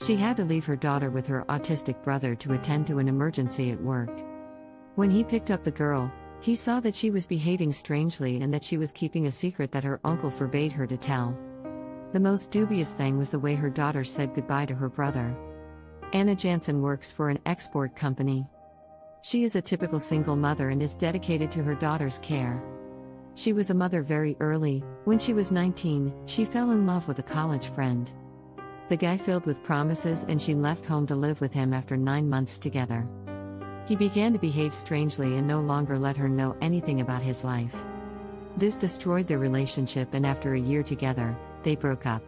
She had to leave her daughter with her autistic brother to attend to an emergency at work. When he picked up the girl, he saw that she was behaving strangely and that she was keeping a secret that her uncle forbade her to tell. The most dubious thing was the way her daughter said goodbye to her brother. Anna Jansen works for an export company. She is a typical single mother and is dedicated to her daughter's care. She was a mother very early. When she was 19, she fell in love with a college friend. The guy filled with promises and she left home to live with him after 9 months together. He began to behave strangely and no longer let her know anything about his life. This destroyed their relationship, and after a year together, they broke up.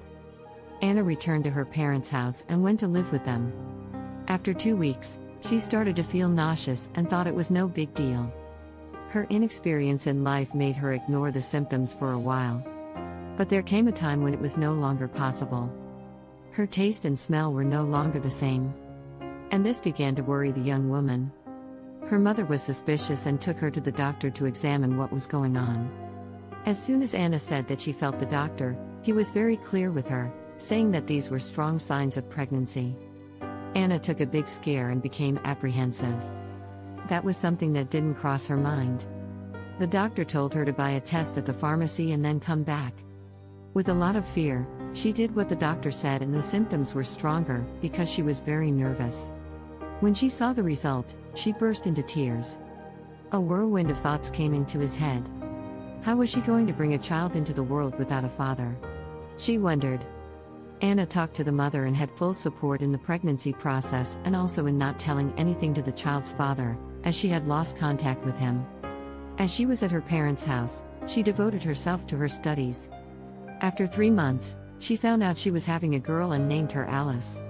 Anna returned to her parents' house and went to live with them. After 2 weeks, she started to feel nauseous and thought it was no big deal. Her inexperience in life made her ignore the symptoms for a while. But there came a time when it was no longer possible. Her taste and smell were no longer the same. And this began to worry the young woman. Her mother was suspicious and took her to the doctor to examine what was going on. As soon as Anna said that she felt the doctor, he was very clear with her, saying that these were strong signs of pregnancy. Anna took a big scare and became apprehensive. That was something that didn't cross her mind. The doctor told her to buy a test at the pharmacy and then come back. With a lot of fear, she did what the doctor said, and the symptoms were stronger because she was very nervous. When she saw the result, she burst into tears. A whirlwind of thoughts came into his head. How was she going to bring a child into the world without a father? She wondered. Anna talked to the mother and had full support in the pregnancy process and also in not telling anything to the child's father, as she had lost contact with him. As she was at her parents' house, she devoted herself to her studies. After 3 months, she found out she was having a girl and named her Alice.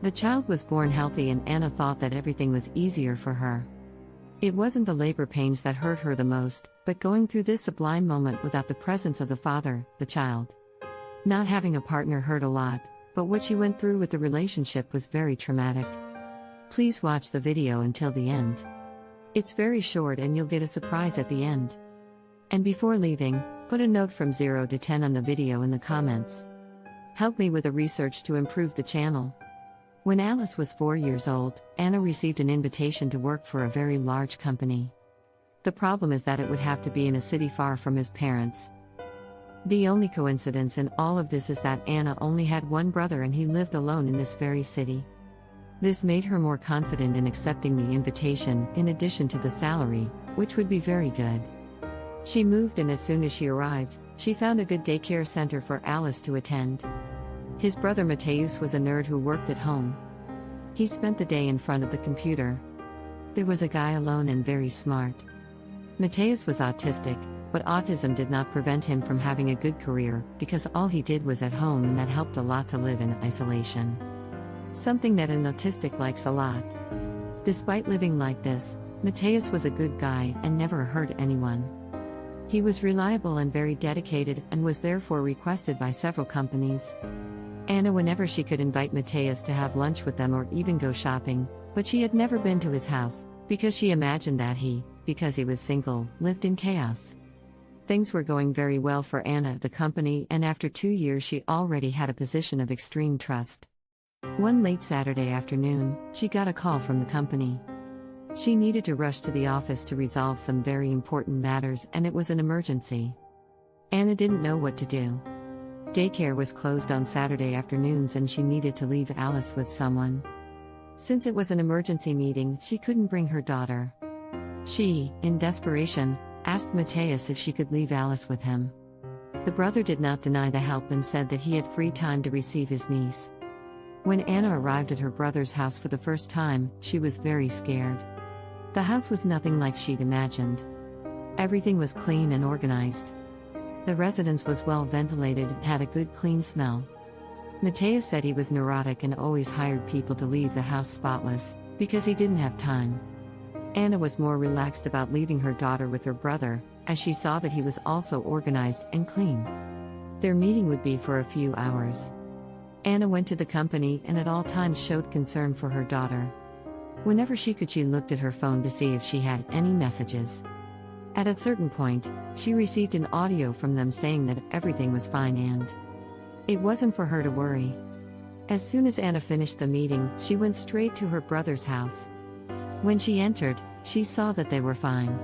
The child was born healthy and Anna thought that everything was easier for her. It wasn't the labor pains that hurt her the most, but going through this sublime moment without the presence of the father, the child. Not having a partner hurt a lot, but what she went through with the relationship was very traumatic. Please watch the video until the end. It's very short and you'll get a surprise at the end. And before leaving, put a note from 0 to 10 on the video in the comments. Help me with the research to improve the channel. When Alice was 4 years old, Anna received an invitation to work for a very large company. The problem is that it would have to be in a city far from his parents. The only coincidence in all of this is that Anna only had one brother and he lived alone in this very city. This made her more confident in accepting the invitation, in addition to the salary, which would be very good. She moved, and as soon as she arrived, she found a good daycare center for Alice to attend. His brother Mateus was a nerd who worked at home. He spent the day in front of the computer. There was a guy alone and very smart. Mateus was autistic, but autism did not prevent him from having a good career, because all he did was at home, and that helped a lot to live in isolation. Something that an autistic likes a lot. Despite living like this, Mateus was a good guy and never hurt anyone. He was reliable and very dedicated and was therefore requested by several companies. Anna, whenever she could, invite Mateus to have lunch with them or even go shopping, but she had never been to his house, because she imagined that because he was single, lived in chaos. Things were going very well for Anna at the company, and after 2 years she already had a position of extreme trust. One late Saturday afternoon, she got a call from the company. She needed to rush to the office to resolve some very important matters, and it was an emergency. Anna didn't know what to do. Daycare was closed on Saturday afternoons and she needed to leave Alice with someone. Since it was an emergency meeting, she couldn't bring her daughter. She, in desperation, asked Mateus if she could leave Alice with him. The brother did not deny the help and said that he had free time to receive his niece. When Anna arrived at her brother's house for the first time, she was very scared. The house was nothing like she'd imagined. Everything was clean and organized. The residence was well ventilated and had a good clean smell. Mateus said he was neurotic and always hired people to leave the house spotless, because he didn't have time. Anna was more relaxed about leaving her daughter with her brother, as she saw that he was also organized and clean. Their meeting would be for a few hours. Anna went to the company and at all times showed concern for her daughter. Whenever she could, she looked at her phone to see if she had any messages. At a certain point, she received an audio from them saying that everything was fine and it wasn't for her to worry. As soon as Anna finished the meeting, she went straight to her brother's house. When she entered, she saw that they were fine.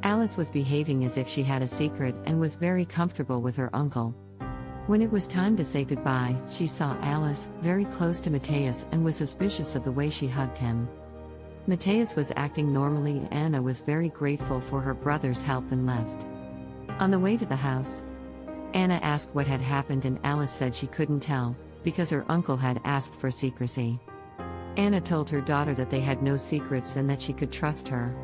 Alice was behaving as if she had a secret and was very comfortable with her uncle. When it was time to say goodbye, she saw Alice very close to Matthias and was suspicious of the way she hugged him. Matthias was acting normally. Anna was very grateful for her brother's help and left. On the way to the house, Anna asked what had happened and Alice said she couldn't tell, because her uncle had asked for secrecy. Anna told her daughter that they had no secrets and that she could trust her.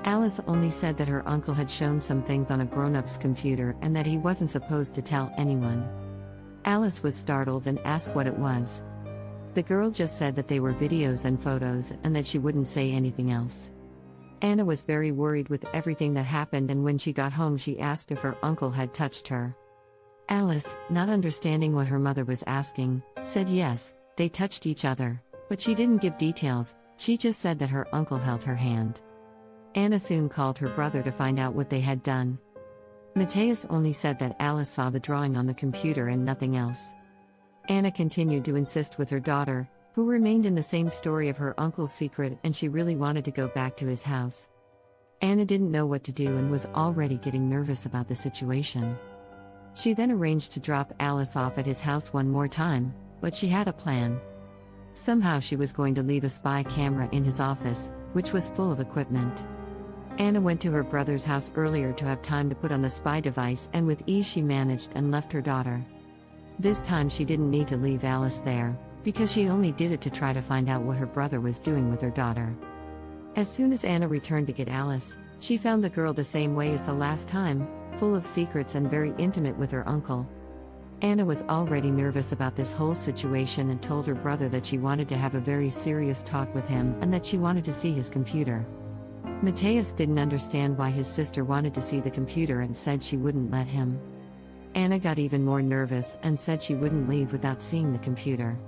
Alice only said that her uncle had shown some things on a grown-up's computer and that he wasn't supposed to tell anyone. Alice was startled and asked what it was. The girl just said that they were videos and photos and that she wouldn't say anything else. Anna was very worried with everything that happened, and when she got home she asked if her uncle had touched her. Alice, not understanding what her mother was asking, said yes, they touched each other, but she didn't give details. She just said that her uncle held her hand. Anna soon called her brother to find out what they had done. Matthias only said that Alice saw the drawing on the computer and nothing else. Anna continued to insist with her daughter, who remained in the same story of her uncle's secret, and she really wanted to go back to his house. Anna didn't know what to do and was already getting nervous about the situation. She then arranged to drop Alice off at his house one more time, but she had a plan. Somehow she was going to leave a spy camera in his office, which was full of equipment. Anna went to her brother's house earlier to have time to put on the spy device, and with ease she managed and left her daughter. This time she didn't need to leave Alice there, because she only did it to try to find out what her brother was doing with her daughter. As soon as Anna returned to get Alice, she found the girl the same way as the last time, full of secrets and very intimate with her uncle. Anna was already nervous about this whole situation and told her brother that she wanted to have a very serious talk with him and that she wanted to see his computer. Matthias didn't understand why his sister wanted to see the computer and said she wouldn't let him. Anna got even more nervous and said she wouldn't leave without seeing the computer.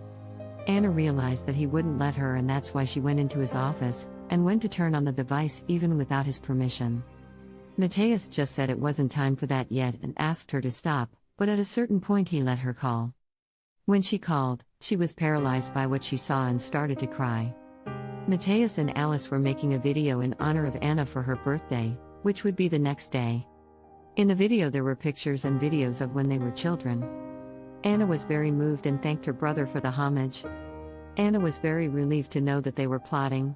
Anna realized that he wouldn't let her, and that's why she went into his office and went to turn on the device even without his permission. Matthias just said it wasn't time for that yet and asked her to stop, but at a certain point he let her call. When she called, she was paralyzed by what she saw and started to cry. Matthias and Alice were making a video in honor of Anna for her birthday, which would be the next day. In the video there were pictures and videos of when they were children. Anna was very moved and thanked her brother for the homage. Anna was very relieved to know that they were plotting.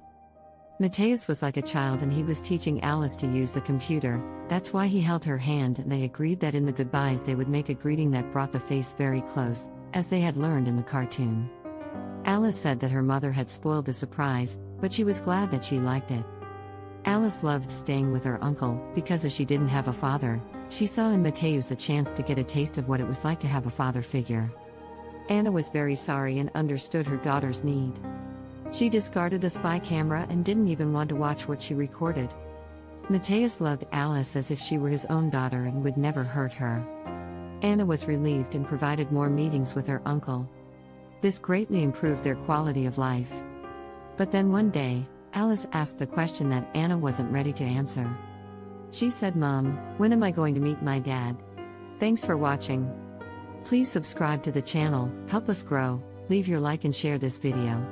Matthias was like a child and he was teaching Alice to use the computer. That's why he held her hand, and they agreed that in the goodbyes they would make a greeting that brought the face very close, as they had learned in the cartoon. Alice said that her mother had spoiled the surprise, but she was glad that she liked it. Alice loved staying with her uncle, because as she didn't have a father, she saw in Matthias a chance to get a taste of what it was like to have a father figure. Anna was very sorry and understood her daughter's need. She discarded the spy camera and didn't even want to watch what she recorded. Matthias loved Alice as if she were his own daughter and would never hurt her. Anna was relieved and provided more meetings with her uncle. This greatly improved their quality of life. But then one day, Alice asked a question that Anna wasn't ready to answer. She said, "Mom, when am I going to meet my dad?" Thanks for watching. Please subscribe to the channel, help us grow, leave your like and share this video.